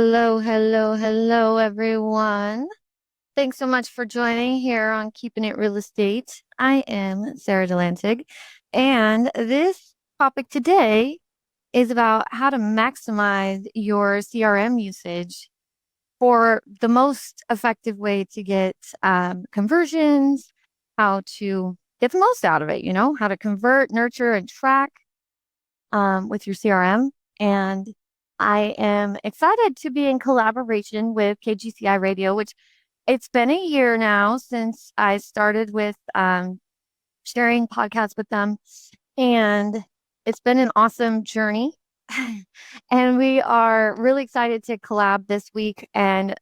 Hello, hello, hello, everyone. Thanks so much for joining here on Keeping It Real Estate. I am Sara Delansig, and this topic today is about how to maximize your CRM usage for the most effective way to get conversions, how to get the most out of it, how to convert, nurture, and track with your CRM. And I am excited to be in collaboration with KGCI Radio, which it's been a year now since I started with sharing podcasts with them. And it's been an awesome journey. And we are really excited to collab this week and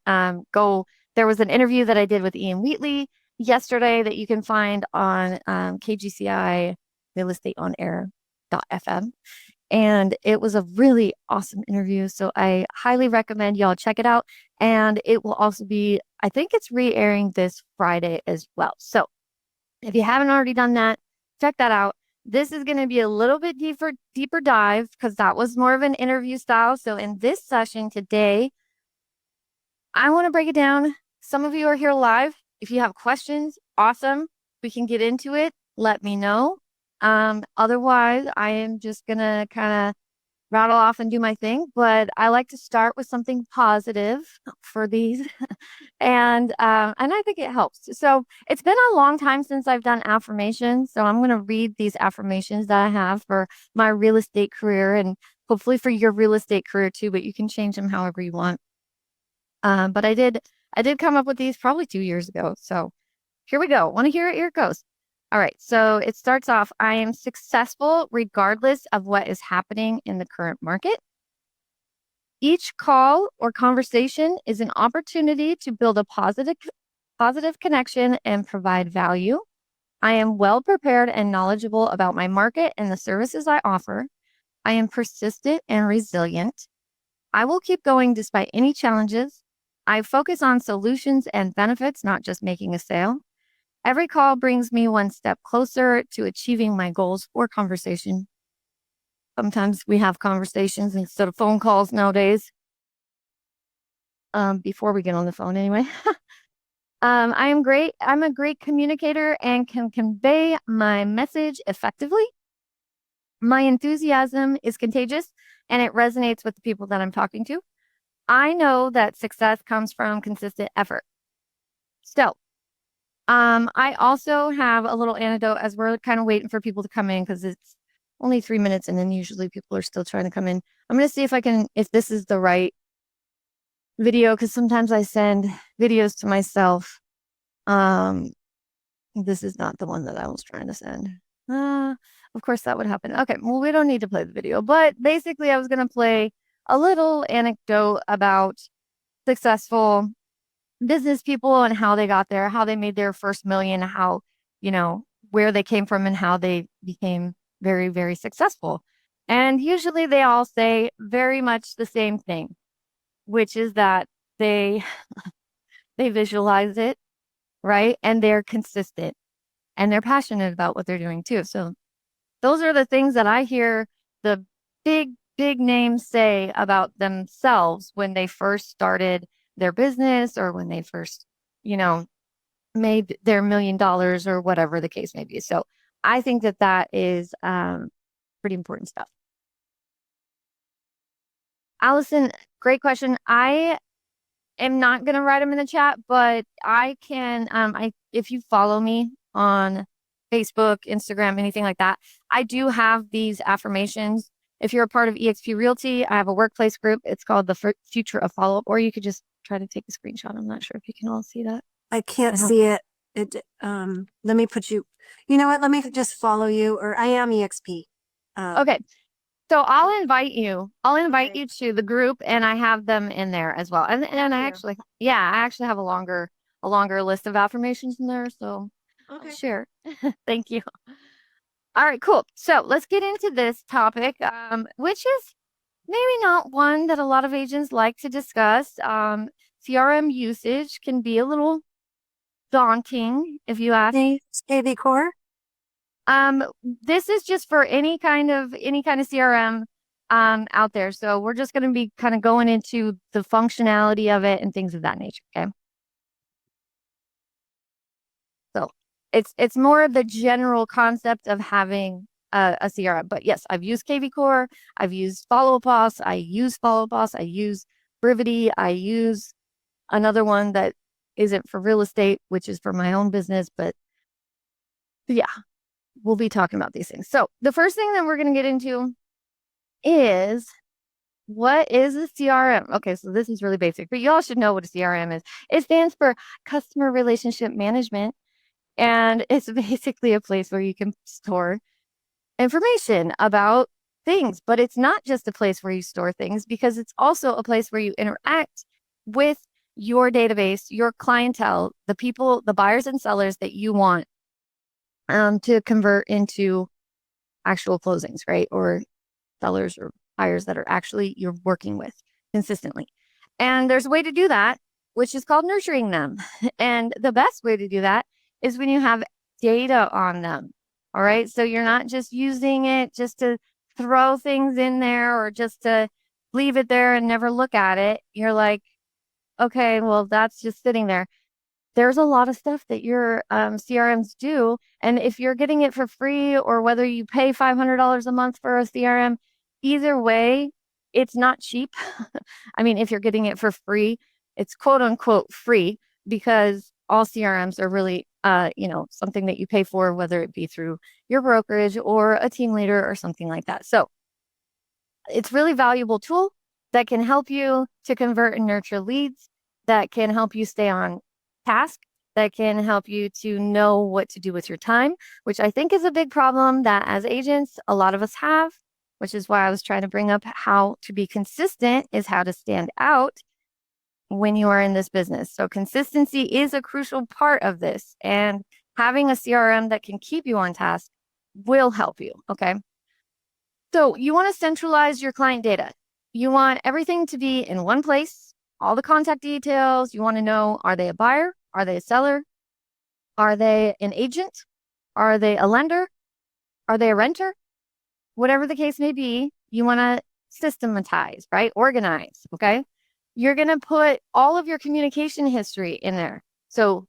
go. There was an interview that I did with Ian Wheatley yesterday that you can find on KGCI Real Estate on Air.fm. And it was a really awesome interview. So I highly recommend y'all check it out. And it will also be, I think it's re-airing this Friday as well. So if you haven't already done that, check that out. This is going to be a little bit deeper dive because that was more of an interview style. So in this session today, I want to break it down. Some of you are here live. If you have questions, awesome. We can get into it. Let me know. Otherwise, I am just gonna kind of rattle off and do my thing, but I like to start with something positive for these. And I think it helps. So it's been a long time since I've done affirmations. So I'm gonna read these affirmations that I have for my real estate career and hopefully for your real estate career too, but you can change them however you want. But I did come up with these probably 2 years ago. So here we go. Want to hear it? Here it goes. All right. So it starts off, I am successful regardless of what is happening in the current market. Each call or conversation is an opportunity to build a positive connection and provide value. I am well prepared and knowledgeable about my market and the services I offer. I am persistent and resilient. I will keep going despite any challenges. I focus on solutions and benefits, not just making a sale. Every call brings me one step closer to achieving my goals or conversation. Sometimes we have conversations instead of phone calls nowadays. Before we get on the phone anyway. I am great. I'm a great communicator and can convey my message effectively. My enthusiasm is contagious and it resonates with the people that I'm talking to. I know that success comes from consistent effort. So, I also have a little anecdote as we're kind of waiting for people to come in because it's only 3 minutes and then usually people are still trying to come in. I'm going to see if this is the right video because sometimes I send videos to myself. This is not the one that I was trying to send. Of course that would happen. Okay, well, we don't need to play the video, but basically I was going to play a little anecdote about successful business people and how they got there, how they made their first million, how, where they came from and how they became very, very successful. And usually they all say very much the same thing, which is that they visualize it, right? And they're consistent and they're passionate about what they're doing too. So those are the things that I hear the big names say about themselves when they first started their business or when they first, made their $1 million or whatever the case may be. So I think that is pretty important stuff. Allison, great question. I am not going to write them in the chat, but I can, if you follow me on Facebook, Instagram, anything like that, I do have these affirmations. If you're a part of eXp Realty, I have a workplace group. It's called the Future of Follow-Up, or you could just try to take a screenshot. I'm not sure if you can all see that. I can't see it. Let me put you, you know what? Let me just follow you, or I am eXp. Okay. So I'll invite you to the group and I have them in there as well. And I actually have a longer list of affirmations in there. So I'll share. Thank you. All right, cool. So let's get into this topic, which is maybe not one that a lot of agents like to discuss. CRM usage can be a little daunting, if you ask. KV Core? This is just for any kind of CRM. out there. So we're just going to be kind of going into the functionality of it and things of that nature. Okay. So it's more of the general concept of having a CRM. But yes, I've used KV Core, I've used Follow Up Boss, I use Follow Up Boss, I use Brivity, I use another one that isn't for real estate, which is for my own business. But yeah, we'll be talking about these things. So the first thing that we're going to get into is what is a CRM? Okay, so this is really basic, but y'all should know what a CRM is. It stands for Customer Relationship Management, and it's basically a place where you can store information about things, but it's not just a place where you store things because it's also a place where you interact with your database, your clientele, the people, the buyers and sellers that you want to convert into actual closings, right? Or sellers or buyers that are actually you're working with consistently. And there's a way to do that, which is called nurturing them. And the best way to do that is when you have data on them. All right. So you're not just using it just to throw things in there or just to leave it there and never look at it. You're like, okay, well, that's just sitting there. There's a lot of stuff that your CRMs do. And if you're getting it for free or whether you pay $500 a month for a CRM, either way, it's not cheap. I mean, if you're getting it for free, it's quote unquote free because all CRMs are really, something that you pay for, whether it be through your brokerage or a team leader or something like that. So it's really valuable tool that can help you to convert and nurture leads, that can help you stay on task, that can help you to know what to do with your time, which I think is a big problem that as agents, a lot of us have, which is why I was trying to bring up how to be consistent is how to stand out when you are in this business. So consistency is a crucial part of this, and having a CRM that can keep you on task will help you. Okay. So you want to centralize your client data. You want everything to be in one place, all the contact details. You want to know, are they a buyer? Are they a seller? Are they an agent? Are they a lender? Are they a renter? Whatever the case may be, you want to systematize, right? Organize, okay? You're going to put all of your communication history in there. So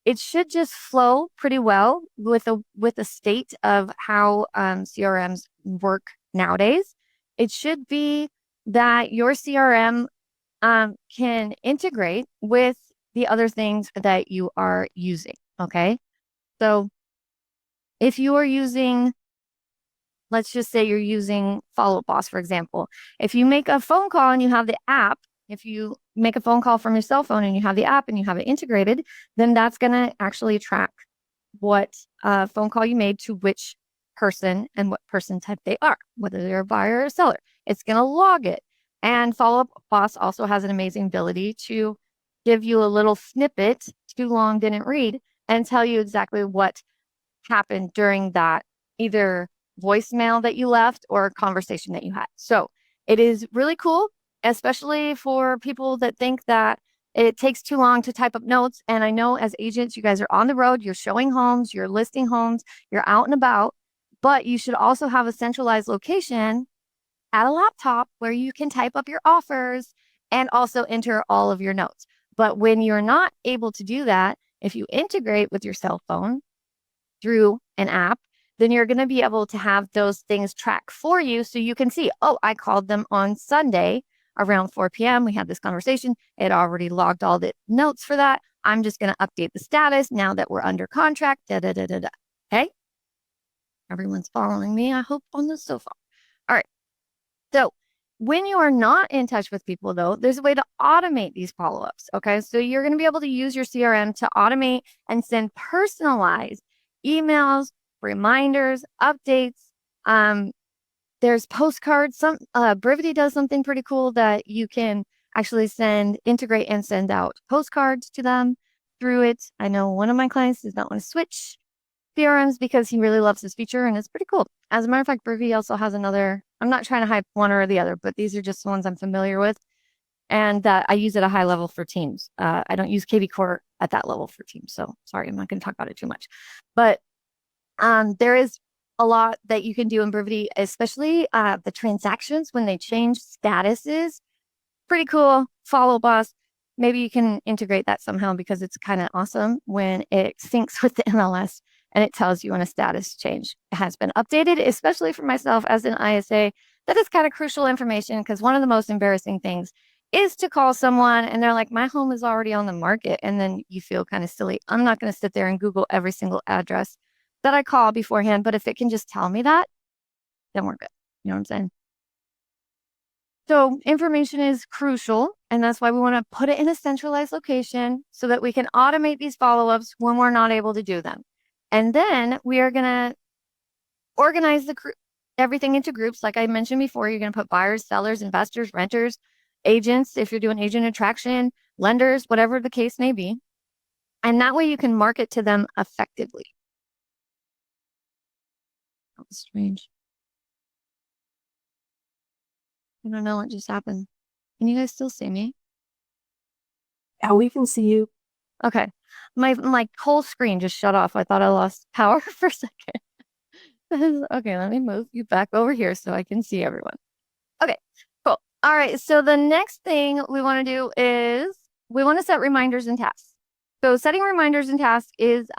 it should just flow pretty well with the state of how CRMs work nowadays. It should be that your CRM can integrate with the other things that you are using. Okay, so if you are using, let's just say you're using Follow Up Boss, for example. If you make a phone call and you have the app, if you make a phone call from your cell phone and you have the app and you have it integrated, then that's going to actually track what phone call you made to which person and what person type they are, whether they're a buyer or a seller. It's going to log it. And Follow Up Boss also has an amazing ability to give you a little snippet, too long didn't read, and tell you exactly what happened during that either voicemail that you left or conversation that you had. So it is really cool, especially for people that think that it takes too long to type up notes. And I know as agents, you guys are on the road, you're showing homes, you're listing homes, you're out and about, but you should also have a centralized location at a laptop where you can type up your offers and also enter all of your notes. But when you're not able to do that, if you integrate with your cell phone, through an app, then you're going to be able to have those things track for you so you can see, oh, I called them on Sunday around 4 p.m. We had this conversation. It already logged all the notes for that. I'm just going to update the status now that we're under contract. Da, da, da, da, da. Okay. Everyone's following me, I hope, on this so far. All right. So when you are not in touch with people, though, there's a way to automate these follow-ups. Okay. So you're going to be able to use your CRM to automate and send personalized emails, reminders, updates. There's postcards. Brivity does something pretty cool that you can actually integrate and send out postcards to them through it. I know one of my clients does not want to switch CRMs because he really loves this feature and it's pretty cool. As a matter of fact, Brivity also has another. I'm not trying to hype one or the other, but these are just the ones I'm familiar with and that I use at a high level for teams. I don't use KV Core at that level for teams. So sorry, I'm not going to talk about it too much. But there is a lot that you can do in Brivity, especially the transactions when they change statuses. Pretty cool. Follow boss. Maybe you can integrate that somehow because it's kind of awesome when it syncs with the MLS and it tells you when a status change has been updated, especially for myself as an ISA. That is kind of crucial information because one of the most embarrassing things is to call someone and they're like, my home is already on the market. And then you feel kind of silly. I'm not going to sit there and Google every single address that I call beforehand, but if it can just tell me that, then we're good. You know what I'm saying? So information is crucial, and that's why we want to put it in a centralized location so that we can automate these follow-ups when we're not able to do them. And then we are going to organize everything into groups. Like I mentioned before, you're going to put buyers, sellers, investors, renters, agents, if you're doing agent attraction, lenders, whatever the case may be. And that way you can market to them effectively. That was strange. I don't know what just happened. Can you guys still see me? Yeah, we can see you. Okay. My whole screen just shut off. I thought I lost power for a second. Okay, let me move you back over here so I can see everyone. Okay, cool. All right, so the next thing we want to do is we want to set reminders and tasks. So setting reminders and tasks is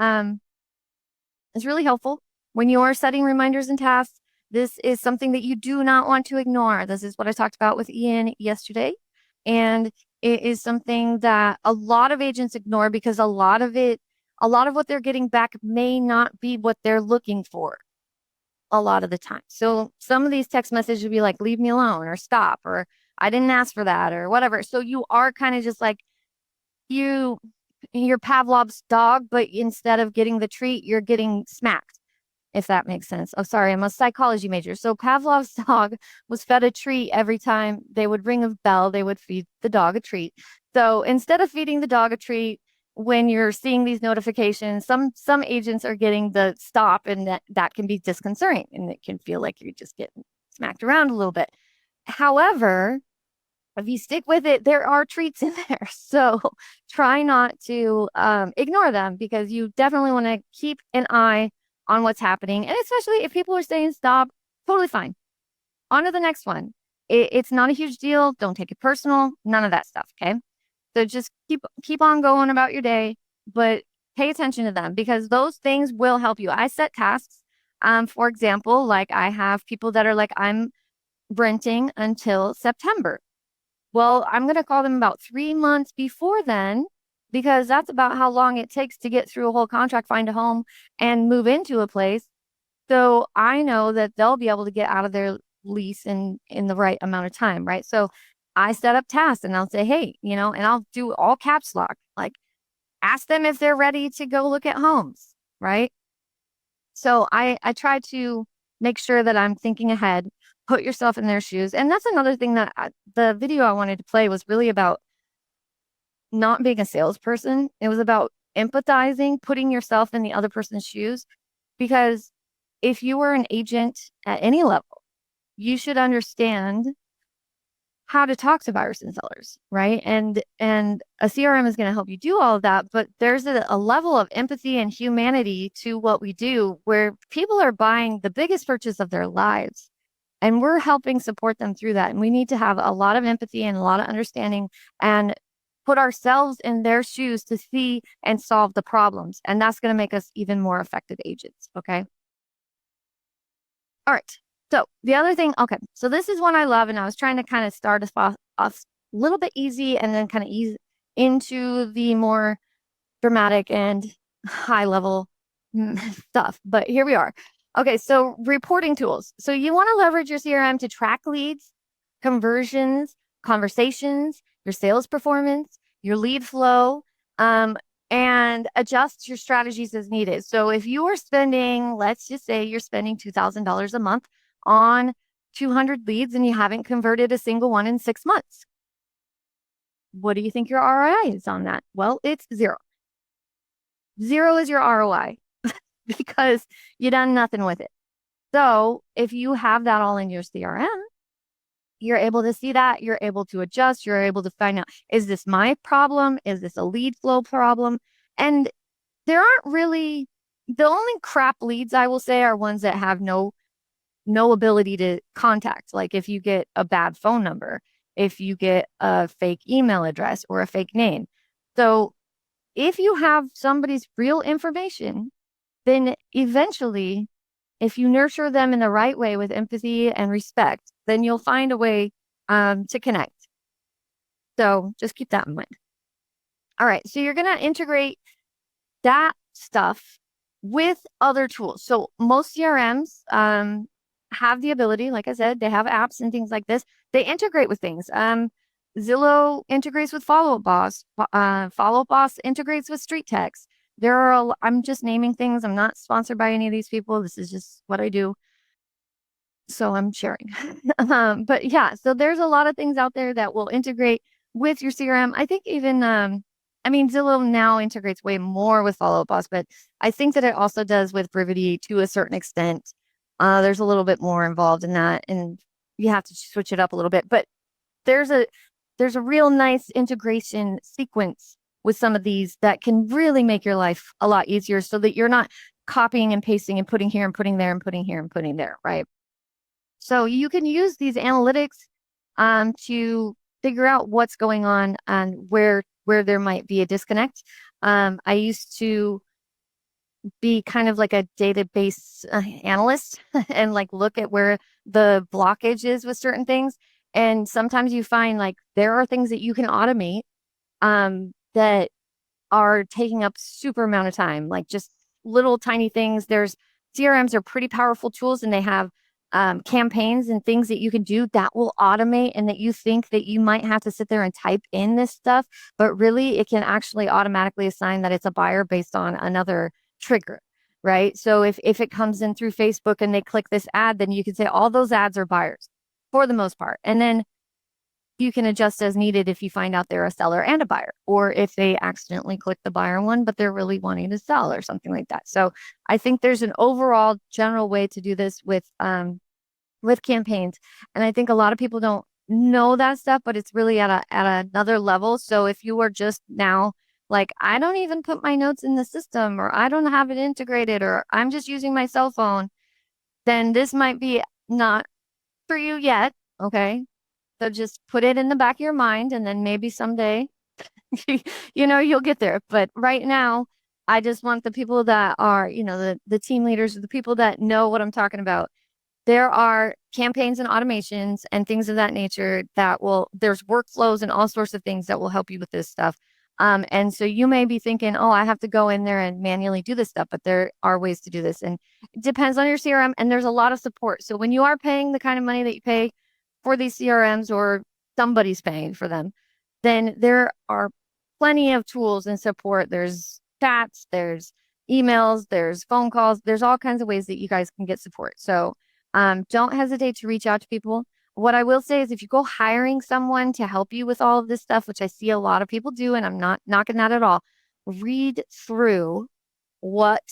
really helpful. When you are setting reminders and tasks, this is something that you do not want to ignore. This is what I talked about with Ian yesterday. And it is something that a lot of agents ignore because a lot of what they're getting back may not be what they're looking for a lot of the time. So some of these text messages would be like, leave me alone or stop or I didn't ask for that or whatever. So you are kind of just like you're Pavlov's dog, but instead of getting the treat, you're getting smacked, if that makes sense. Oh, sorry, I'm a psychology major. So Pavlov's dog was fed a treat every time they would ring a bell, they would feed the dog a treat. So instead of feeding the dog a treat, when you're seeing these notifications, some agents are getting the stop, and that can be disconcerting, and it can feel like you're just getting smacked around a little bit. However, if you stick with it, there are treats in there. So try not to ignore them because you definitely want to keep an eye on what's happening. And especially if people are saying stop, totally fine. On to the next one. It's not a huge deal. Don't take it personal. None of that stuff. Okay. So just keep on going about your day, but pay attention to them because those things will help you. I set tasks. For example, like I have people that are like, I'm renting until September. Well, I'm going to call them about 3 months before then because that's about how long it takes to get through a whole contract, find a home, and move into a place. So I know that they'll be able to get out of their lease in the right amount of time, right? So I set up tasks and I'll say, hey, and I'll do all caps lock, like ask them if they're ready to go look at homes, right? So I try to make sure that I'm thinking ahead, put yourself in their shoes. And that's another thing that the video I wanted to play was really about not being a salesperson. It was about empathizing, putting yourself in the other person's shoes. Because if you were an agent at any level, you should understand how to talk to buyers and sellers, right? And a CRM is going to help you do all of that, but there's a level of empathy and humanity to what we do where people are buying the biggest purchase of their lives and we're helping support them through that. And we need to have a lot of empathy and a lot of understanding and put ourselves in their shoes to see and solve the problems. And that's going to make us even more effective agents. Okay. All right. So the other thing, okay, so this is one I love, and I was trying to kind of start us off a little bit easy and then kind of ease into the more dramatic and high level stuff. But here we are. Okay, so reporting tools. So you want to leverage your CRM to track leads, conversions, conversations, your sales performance, your lead flow, and adjust your strategies as needed. So if you are spending, let's just say you're spending $2,000 a month on 200 leads and you haven't converted a single one in 6 months, what do you think your ROI is on that? Well, it's zero. Zero is your ROI because you done nothing with it. So if you have that all in your CRM, you're able to see that, you're able to adjust, you're able to find out, is this my problem? Is this a lead flow problem? And there aren't really The only crap leads I will say are ones that have no ability to contact. Like if you get a bad phone number, if you get a fake email address or a fake name. So if you have somebody's real information, then eventually, if you nurture them in the right way with empathy and respect, then you'll find a way to connect. So just keep that in mind. All right. So you're going to integrate that stuff with other tools. So most CRMs have the ability, like I said, they have apps and things like this. They integrate with things. Zillow integrates with Follow Up Boss. Follow Up Boss integrates with Street Text. I'm just naming things. I'm not sponsored by any of these people. This is just what I do. So I'm sharing. But yeah, so there's a lot of things out there that will integrate with your CRM. I think even I mean Zillow now integrates way more with Follow Up Boss, but I think that it also does with Brivity to a certain extent. There's a little bit more involved in that, and you have to switch it up a little bit. But there's a there's a real nice integration sequence with some of these that can really make your life a lot easier so that you're not copying and pasting and putting here and putting there and putting here and putting there, right? So you can use these analytics to figure out what's going on and where there might be a disconnect. I used to be kind of like a database analyst and like look at where the blockage is with certain things. And sometimes you find like there are things that you can automate that are taking up super amount of time, like just little tiny things. There's CRMs are pretty powerful tools and they have campaigns and things that you can do that will automate and that you think that you might have to sit there and type in this stuff, but really it can actually automatically assign that it's a buyer based on another trigger, right? So if it comes in through Facebook and they click this ad, then you can say all those ads are buyers for the most part. And then you can adjust as needed if you find out they're a seller and a buyer, or if they accidentally click the buyer one, but they're really wanting to sell or something like that. So I think there's an overall general way to do this with campaigns. And I think a lot of people don't know that stuff, but it's really at another level. So if you are just now like, I don't even put my notes in the system, or I don't have it integrated, or I'm just using my cell phone, then this might be not for you yet. Okay. So just put it in the back of your mind, and then maybe someday, you'll get there. But right now, I just want the people that are, the team leaders, the people that know what I'm talking about. There are campaigns and automations and things of that nature there's workflows and all sorts of things that will help you with this stuff. And so you may be thinking, oh, I have to go in there and manually do this stuff, but there are ways to do this. And it depends on your CRM, and there's a lot of support. So when you are paying the kind of money that you pay for these CRMs, or somebody's paying for them, then there are plenty of tools and support. There's chats, there's emails, there's phone calls, there's all kinds of ways that you guys can get support. So don't hesitate to reach out to people. What I will say is if you go hiring someone to help you with all of this stuff, which I see a lot of people do, and I'm not knocking that at all, read through what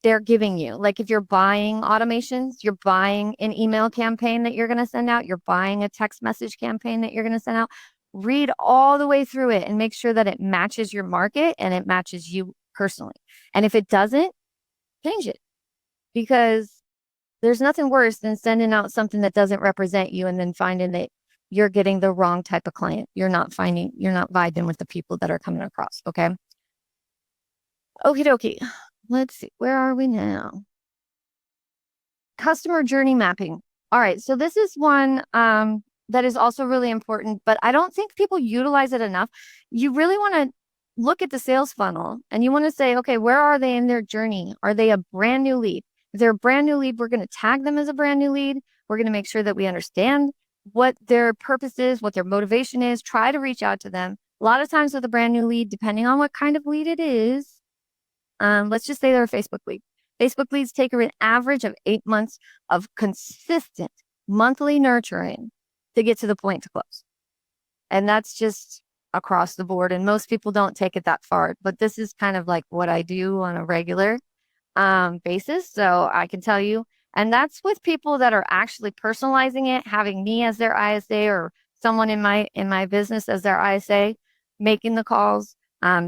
they're giving you. Like if you're buying automations, you're buying an email campaign that you're going to send out, you're buying a text message campaign that you're going to send out, read all the way through it and make sure that it matches your market and it matches you personally. And if it doesn't, change it, because there's nothing worse than sending out something that doesn't represent you and then finding that you're getting the wrong type of client. You're not vibing with the people that are coming across. Okay. Okie dokie. Let's see. Where are we now? Customer journey mapping. All right. So this is one that is also really important, but I don't think people utilize it enough. You really want to look at the sales funnel and you want to say, okay, where are they in their journey? Are they a brand new lead? If they're a brand new lead, we're going to tag them as a brand new lead. We're going to make sure that we understand what their purpose is, what their motivation is, try to reach out to them. A lot of times with a brand new lead, depending on what kind of lead it is, let's just say they're a Facebook lead. Facebook leads take an average of 8 months of consistent monthly nurturing to get to the point to close. And that's just across the board. And most people don't take it that far, but this is kind of like what I do on a regular basis. So I can tell you, and that's with people that are actually personalizing it, having me as their ISA or someone in my business as their ISA, making the calls,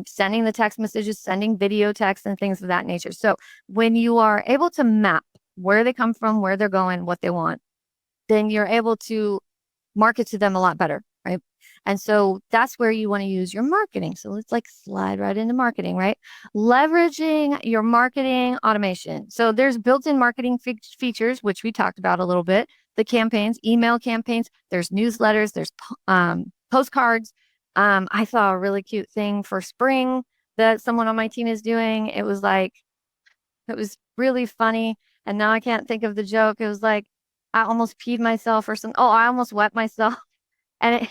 sending the text messages, sending video texts and things of that nature. So when you are able to map where they come from, where they're going, what they want, then you're able to market to them a lot better, right? And so that's where you want to use your marketing. So let's like slide right into marketing, right? Leveraging your marketing automation. So there's built-in marketing features, which we talked about a little bit. The campaigns, email campaigns, there's newsletters, there's postcards. I saw a really cute thing for spring that someone on my team is doing. It was really funny. And now I can't think of the joke. It was like, I almost peed myself or something. Oh, I almost wet myself. And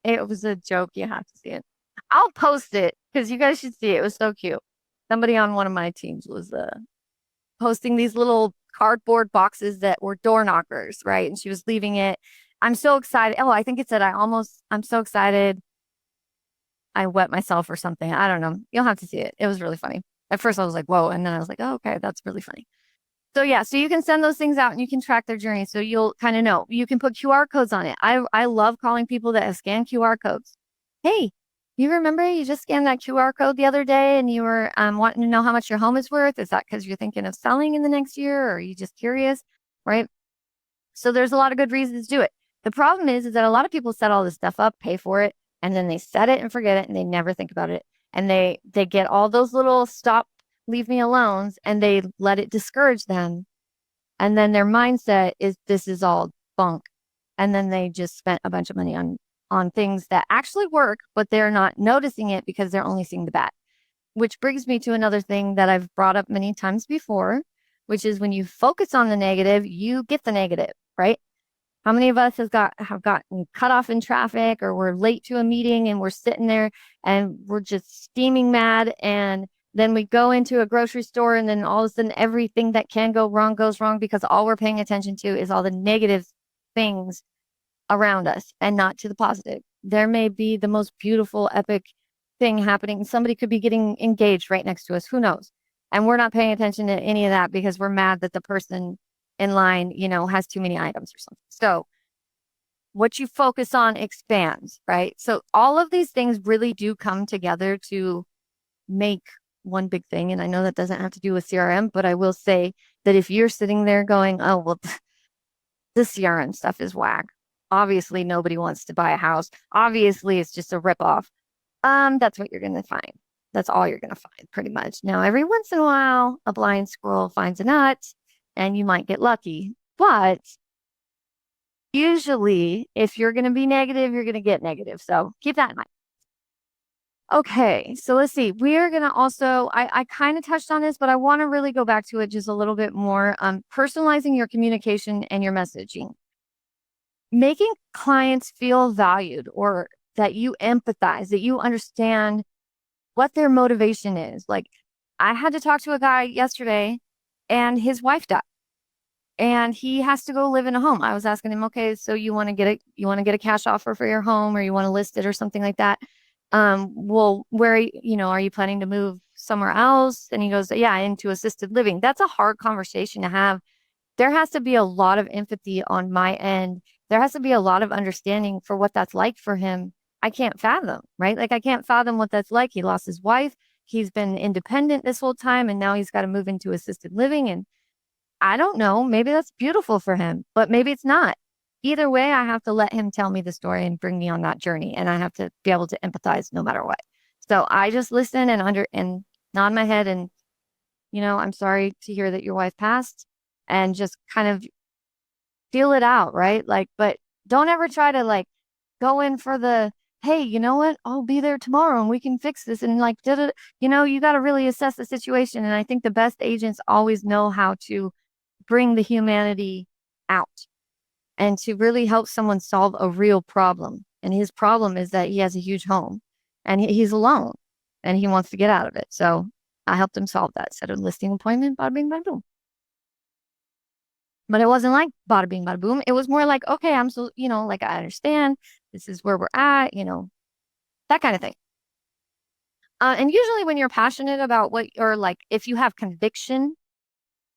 it was a joke. You have to see it. I'll post it because you guys should see it. It was so cute. Somebody on one of my teams was posting these little cardboard boxes that were door knockers, right? And she was leaving it. I'm so excited. Oh, I think it said, I'm so excited. I wet myself or something. I don't know. You'll have to see it. It was really funny. At first I was like, whoa. And then I was like, oh, okay, that's really funny. So yeah, so you can send those things out and you can track their journey. So you'll kind of know. You can put QR codes on it. I love calling people that have scanned QR codes. Hey, you remember you just scanned that QR code the other day and you were wanting to know how much your home is worth? Is that because you're thinking of selling in the next year or are you just curious? Right? So there's a lot of good reasons to do it. The problem is that a lot of people set all this stuff up, pay for it, and then they set it and forget it and they never think about it. And they get all those little stop, leave me alones and they let it discourage them. And then their mindset is this is all bunk. And then they just spent a bunch of money on things that actually work, but they're not noticing it because they're only seeing the bad. Which brings me to another thing that I've brought up many times before, which is when you focus on the negative, you get the negative, right? How many of us have gotten cut off in traffic or we're late to a meeting and we're sitting there and we're just steaming mad and then we go into a grocery store and then all of a sudden everything that can go wrong goes wrong because all we're paying attention to is all the negative things around us and not to the positive. There may be the most beautiful, epic thing happening. Somebody could be getting engaged right next to us. Who knows? And we're not paying attention to any of that because we're mad that the person in line, has too many items or something. So what you focus on expands, right? So all of these things really do come together to make one big thing. And I know that doesn't have to do with CRM, but I will say that if you're sitting there going, oh, well, the CRM stuff is whack. Obviously, nobody wants to buy a house. Obviously, it's just a ripoff. That's what you're going to find. That's all you're going to find pretty much. Now, every once in a while, a blind squirrel finds a nut and you might get lucky. But usually, if you're going to be negative, you're going to get negative. So keep that in mind. Okay, so let's see. We are going to also, I kind of touched on this, but I want to really go back to it just a little bit more. Personalizing your communication and your messaging. Making clients feel valued or that you empathize, that you understand what their motivation is. Like, I had to talk to a guy yesterday and his wife died and he has to go live in a home. I was asking him, okay, so you want to get a cash offer for your home or you want to list it or something like that. Well, where, are you planning to move somewhere else? And he goes, yeah, into assisted living. That's a hard conversation to have. There has to be a lot of empathy on my end. There has to be a lot of understanding for what that's like for him. I can't fathom, right? Like I can't fathom what that's like. He lost his wife. He's been independent this whole time and now he's got to move into assisted living. And I don't know, maybe that's beautiful for him, but maybe it's not. Either way, I have to let him tell me the story and bring me on that journey. And I have to be able to empathize no matter what. So I just listen and nod my head and, I'm sorry to hear that your wife passed and just kind of feel it out, right? Like, but don't ever try to like go in for the, hey, you know what? I'll be there tomorrow and we can fix this. And like, you got to really assess the situation. And I think the best agents always know how to bring the humanity out and to really help someone solve a real problem. And his problem is that he has a huge home and he's alone and he wants to get out of it. So I helped him solve that. Set a listing appointment, bada bing, bada boom. But it wasn't like bada bing, bada boom. It was more like, okay, I'm so, like I understand this is where we're at, that kind of thing. And usually when you're passionate about or like if you have conviction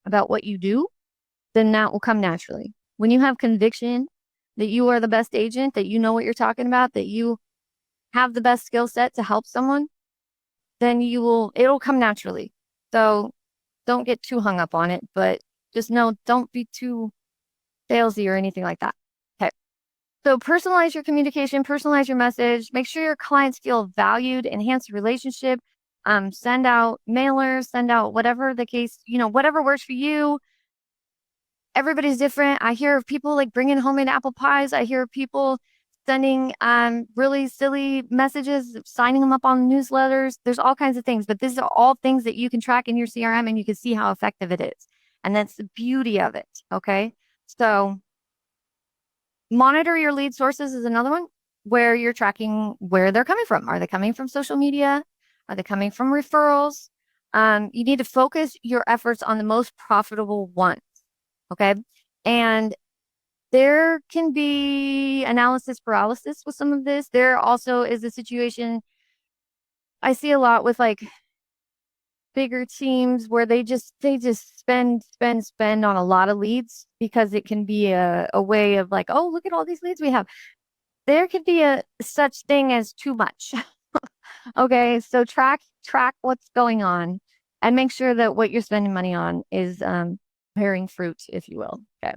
about what you do, then that will come naturally. When you have conviction that you are the best agent, that you know what you're talking about, that you have the best skill set to help someone, then it'll come naturally. So don't get too hung up on it, but just know don't be too salesy or anything like that. Okay. So personalize your communication, personalize your message, make sure your clients feel valued, enhance the relationship. Send out mailers, send out whatever the case, whatever works for you. Everybody's different. I hear of people like bringing homemade apple pies. I hear of people sending really silly messages, signing them up on newsletters. There's all kinds of things, but these are all things that you can track in your CRM and you can see how effective it is. And that's the beauty of it. Okay. So monitor your lead sources is another one where you're tracking where they're coming from. Are they coming from social media? Are they coming from referrals? You need to focus your efforts on the most profitable ones. Okay. And there can be analysis paralysis with some of this. There also is a situation I see a lot with like bigger teams where they just spend on a lot of leads because it can be a way of like, oh, look at all these leads we have. There could be a such thing as too much. Okay, so track what's going on and make sure that what you're spending money on is bearing fruit, if you will. Okay.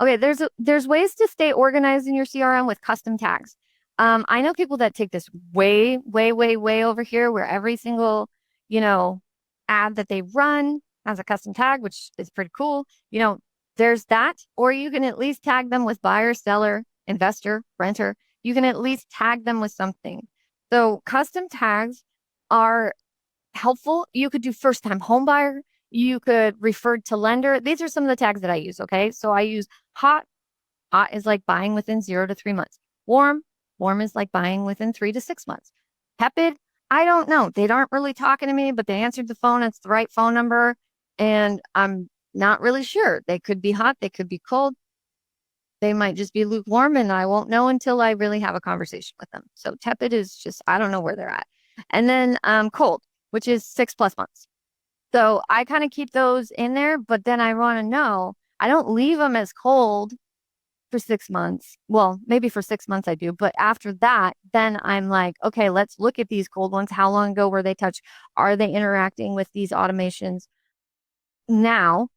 Okay, there's ways to stay organized in your CRM with custom tags. I know people that take this way, way, way, way over here where every single, you know, ad that they run has a custom tag, which is pretty cool. There's that, or you can at least tag them with buyer, seller, investor, renter. You can at least tag them with something. So custom tags are helpful. You could do first time home buyer. You could refer to lender. These are some of the tags that I use. Okay. So I use hot. Hot is like buying within 0 to 3 months. Warm. Warm is like buying within 3 to 6 months. Tepid. I don't know. They aren't really talking to me, but they answered the phone. It's the right phone number. And I'm not really sure. They could be hot. They could be cold. They might just be lukewarm and I won't know until I really have a conversation with them. So tepid is just, I don't know where they're at. And then cold, which is 6+ months. So I kind of keep those in there, but then I want to know, I don't leave them as cold for 6 months. Well, maybe for 6 months I do, but after that, then I'm like, okay, let's look at these cold ones. How long ago were they touched? Are they interacting with these automations now?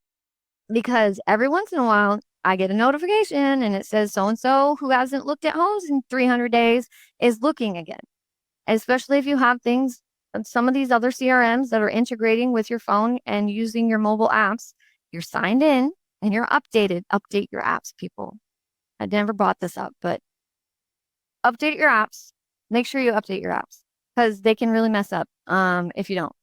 Because every once in a while, I get a notification and it says so and so who hasn't looked at homes in 300 days is looking again. Especially if you have things, some of these other CRMs that are integrating with your phone and using your mobile apps, you're signed in and you're updated. Update your apps, people. I never brought this up, but update your apps. Make sure you update your apps because they can really mess up if you don't.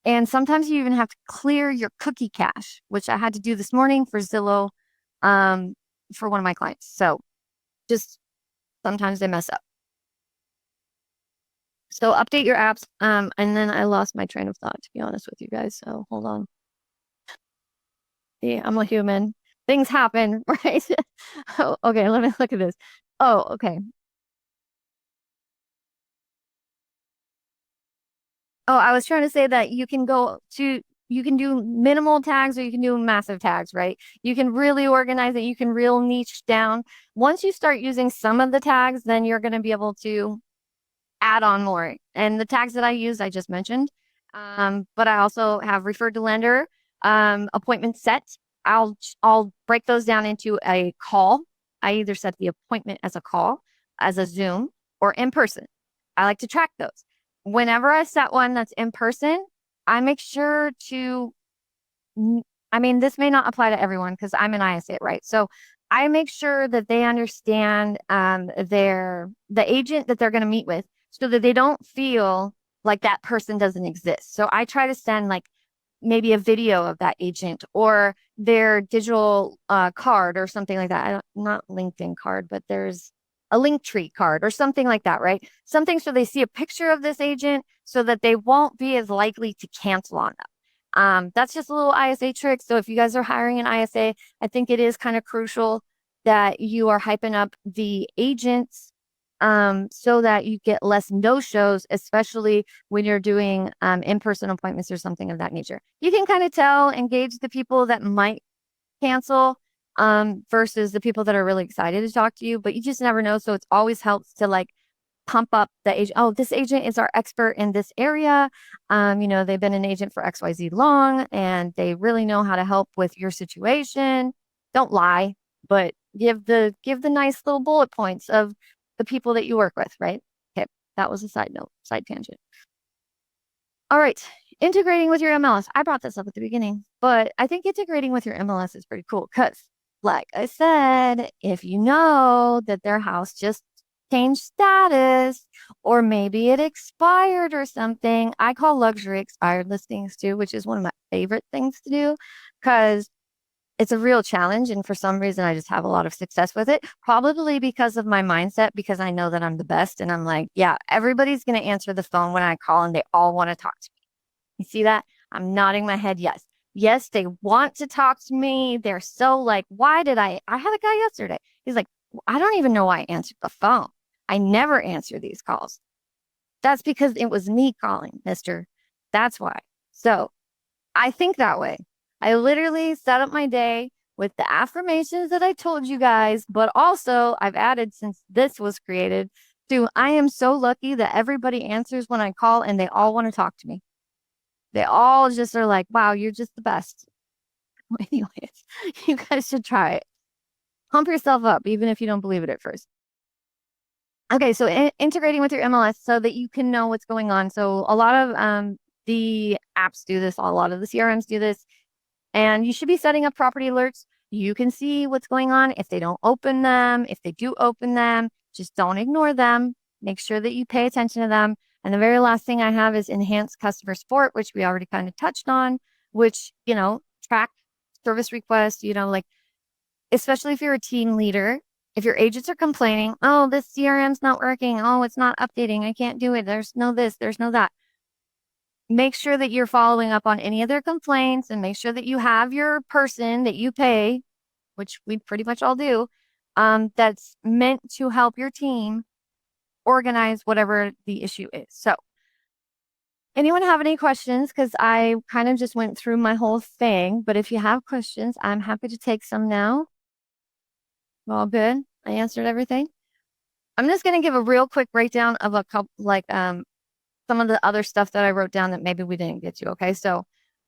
And sometimes you even have to clear your cookie cache, which I had to do this morning for Zillow for one of my clients. So just sometimes they mess up. So update your apps. And then I lost my train of thought, to be honest with you guys. So hold on. See, I'm a human. Things happen, right? Oh, okay, let me look at this. Oh, okay. Oh, I was trying to say that you can do minimal tags or you can do massive tags, right? You can really organize it. You can real niche down. Once you start using some of the tags, then you're going to be able to add on more. And the tags that I use, I just mentioned. But I also have referred to lender, appointment set. I'll break those down into a call. I either set the appointment as a call, as a Zoom, or in person. I like to track those. Whenever I set one that's in person, I make sure to I mean, this may not apply to everyone because I'm an ISA, right? So I make sure that they understand the agent that they're going to meet with so that they don't feel like that person doesn't exist. So I try to send like maybe a video of that agent or their digital card or something like that. Not LinkedIn card, but there's a Linktree card or something like that, right? Something so they see a picture of this agent so that they won't be as likely to cancel on them. That's just a little ISA trick. So if you guys are hiring an ISA, I think it is kind of crucial that you are hyping up the agents so that you get less no-shows, especially when you're doing in-person appointments or something of that nature. You can kind of tell, engage the people that might cancel versus the people that are really excited to talk to you, but you just never know. So it always helps to like pump up the agent. Oh, this agent is our expert in this area. They've been an agent for XYZ long and they really know how to help with your situation. Don't lie, but give the nice little bullet points of the people that you work with, right? Okay, that was a side note, side tangent. All right, integrating with your MLS. I brought this up at the beginning, but I think integrating with your MLS is pretty cool because, like I said, if you know that their house just changed status or maybe it expired or something, I call luxury expired listings too, which is one of my favorite things to do because it's a real challenge. And for some reason, I just have a lot of success with it, probably because of my mindset, because I know that I'm the best. And I'm like, yeah, everybody's going to answer the phone when I call and they all want to talk to me. You see that? I'm nodding my head. Yes. Yes, they want to talk to me. They're so like, why did I had a guy yesterday. He's like, I don't even know why I answered the phone. I never answer these calls. That's because it was me calling, mister. That's why. So I think that way. I literally set up my day with the affirmations that I told you guys, but also I've added since this was created to I am so lucky that everybody answers when I call and they all want to talk to me. They all just are like, wow, you're just the best. Anyways, you guys should try it. Pump yourself up, even if you don't believe it at first. Okay, so integrating with your MLS so that you can know what's going on. So a lot of the apps do this, a lot of the CRMs do this, and you should be setting up property alerts. You can see what's going on. If they don't open them, if they do open them, just don't ignore them. Make sure that you pay attention to them. And the very last thing I have is enhanced customer support, which we already kind of touched on, which, track service requests, like, especially if you're a team leader, if your agents are complaining, oh, this CRM's not working. Oh, it's not updating. I can't do it. There's no this, there's no that. Make sure that you're following up on any of their complaints and make sure that you have your person that you pay, which we pretty much all do, that's meant to help your team organize whatever the issue is. So, anyone have any questions? Because I kind of just went through my whole thing, but if you have questions, I'm happy to take some now. All good. I answered everything. I'm just going to give a real quick breakdown of a couple, some of the other stuff that I wrote down that maybe we didn't get to. Okay. So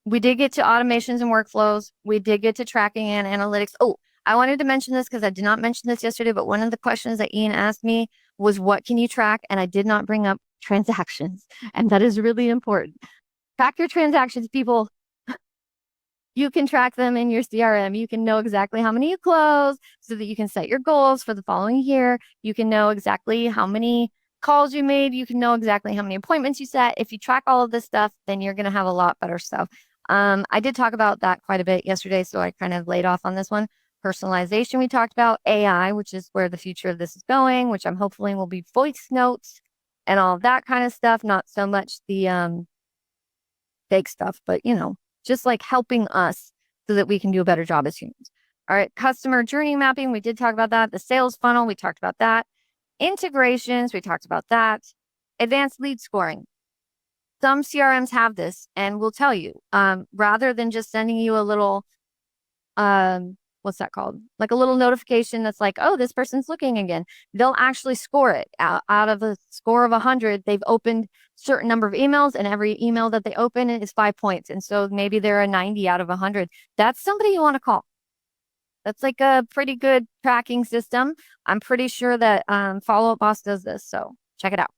we did get to automations and workflows. We did get to tracking and analytics. Oh, I wanted to mention this because I did not mention this yesterday, but one of the questions that Ian asked me was, what can you track? And I did not bring up transactions. And that is really important. Track your transactions, people. You can track them in your CRM. You can know exactly how many you close so that you can set your goals for the following year. You can know exactly how many calls you made. You can know exactly how many appointments you set. If you track all of this stuff, then you're going to have a lot better stuff. I did talk about that quite a bit yesterday, so I kind of laid off on this one. Personalization, we talked about AI, which is where the future of this is going, which I'm hopefully will be voice notes and all of that kind of stuff. Not so much the fake stuff, but just like helping us so that we can do a better job as humans. All right, customer journey mapping, we did talk about that. The sales funnel, we talked about that. Integrations, we talked about that. Advanced lead scoring. Some CRMs have this and will tell you, rather than just sending you a little, what's that called? Like a little notification that's like, oh, this person's looking again. They'll actually score it out of a score of 100. They've opened certain number of emails and every email that they open is 5 points. And so maybe they're a 90 out of 100. That's somebody you want to call. That's like a pretty good tracking system. I'm pretty sure that Follow Up Boss does this. So check it out.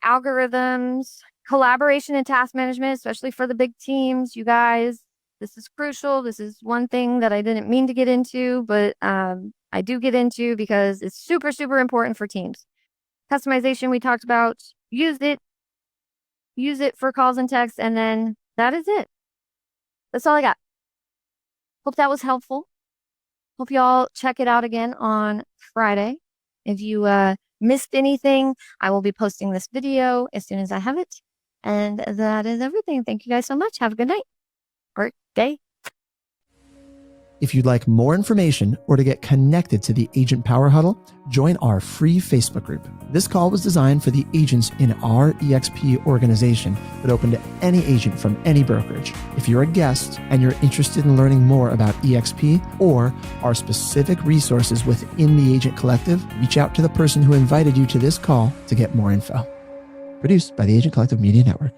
Algorithms, collaboration and task management, especially for the big teams, you guys. This is crucial. This is one thing that I didn't mean to get into, but I do get into because it's super, super important for teams. Customization, we talked about. Use it for calls and texts, and then that is it. That's all I got. Hope that was helpful. Hope y'all check it out again on Friday. If you missed anything, I will be posting this video as soon as I have it. And that is everything. Thank you guys so much. Have a good night or day. If you'd like more information or to get connected to the Agent Power Huddle, join our free Facebook group. This call was designed for the agents in our EXP organization, but open to any agent from any brokerage. If you're a guest and you're interested in learning more about EXP or our specific resources within the Agent Collective, reach out to the person who invited you to this call to get more info. Produced by the Agent Collective Media Network.